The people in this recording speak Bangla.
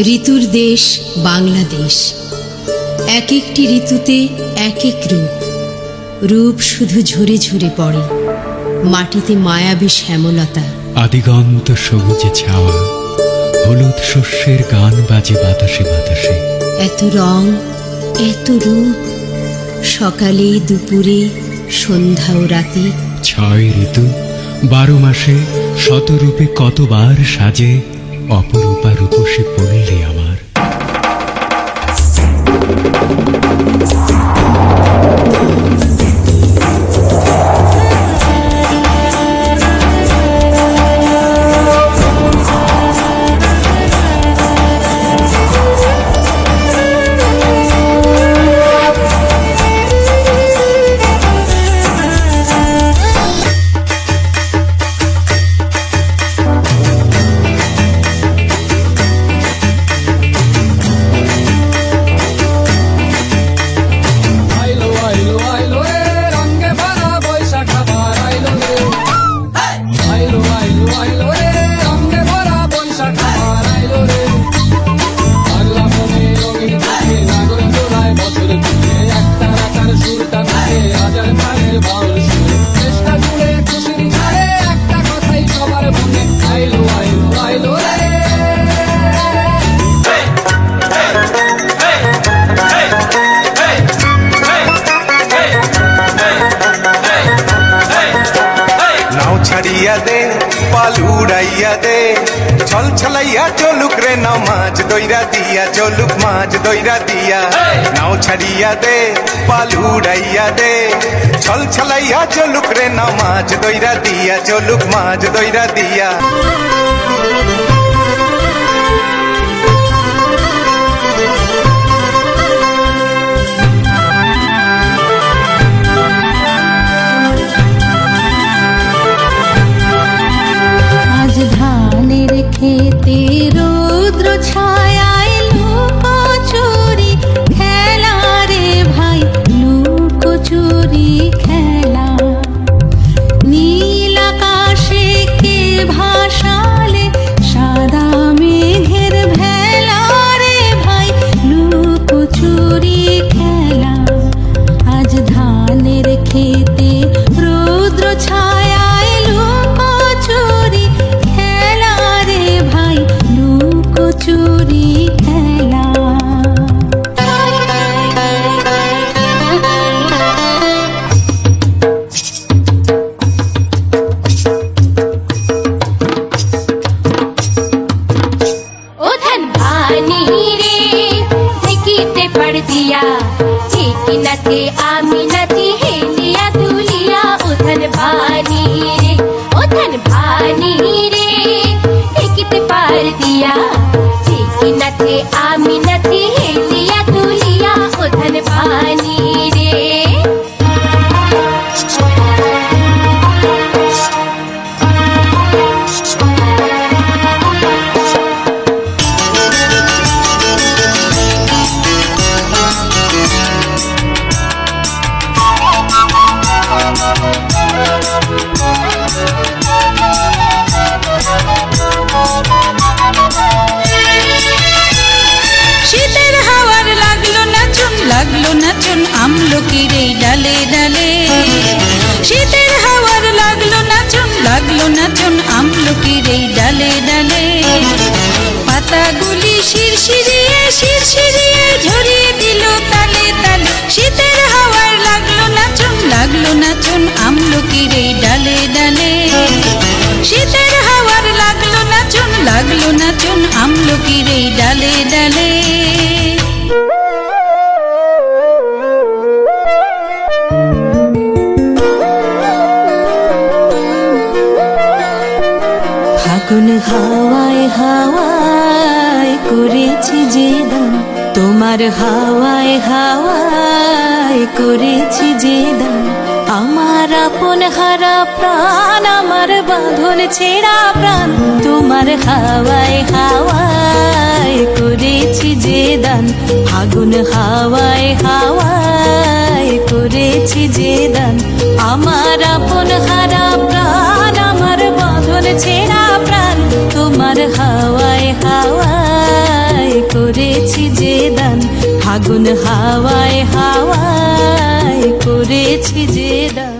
ঋতুর দেশ বাংলাদেশ। এক একটি ঋতুতে এক এক রূপ, রূপ শুধু ঝরে ঝরে পড়ে। মাটিতে মায়াবী শ্যামলতা, আদিগন্ত সবুজে ছাওয়া, হলুদ শস্যের গান বাজে বাতাসে বাতাসে। এত রং, এত রূপ, সকালে দুপুরে সন্ধ্যা ও রাতে। 6 ঋতু 12 মাসে শতরূপে কতবার সাজে, অপরূপা রূপসী পল্লী আমার। छड़िया दे पालुड़ाइया दे छल छलैया चलुक रे नाव माछ दइरा दिया चलुक माछ दइरा दिया नाव छड़िया दे पालुड़ाइया दे छल छलैया चलुक रे नाव माछ दइरा दिया चलुक माछ दइरा दिया। ধানের খেতে রৌদ্র ছায়ায় লুকোচুরি খেলা রে ভাই, লুকোচুরি খেলা। নীল আকাশে কে ভাসালে সাদা মেঘের ভেলা রে ভাই, লুকোচুরি খেলা। আজ ধানের খেতে রৌদ্র ছায়ায় লুকোচুরি খেলা রে ভাই, লুকোচুরি খেলা। ও ধান ভানি রে দেখিতে পড় দিয়া, ঠিক নাতে আমি নাতি হেলিয়া তুলিয়া। ও ধান ভানি রে, ও ধান ভানি রে দেখিতে পার দিয়া, ঠিক নাতে আমি নাতি হেলিয়া তুলিয়া। ও ধান ভানি রে। শীতের হাওয়ার লাগলো নাচন আমলকির এই ডালে ডালে। শীতের হাওয়ার লাগলো নাচন আমলকির এই ডালে ডালে। পাতাগুলি শিরশিরিয়ে ঝরিয়ে দিল তালে তালে। শীতের হাওয়ার লাগলো নাচন আমলকির এই ডালে ডালে। শীতের হাওয়ার লাগলো নাচন আমলকির এই ডালে ডালে। ফাগুন হাওয়ায় হাওয়ায় করেছি যে দান, তোমার হাওয়ায় হাওয়ায় করেছি যে দান। আমার আপন হারা প্রাণ, আমার বাঁধন ছেঁড়া প্রাণ, তোমার হাওয়ায় হাওয়ায় করেছি যে দান। ফাগুন হাওয়ায় হাওয়ায় করেছি যে দান। আমার আপন হারা প্রাণ, আমার বাঁধন ছেঁড়া প্রাণ, তোমার হাওয়ায় হাওয়ায় করেছি যে দান, ফাগুন হাওয়ায় হাওয়ায় করেছি যে দান।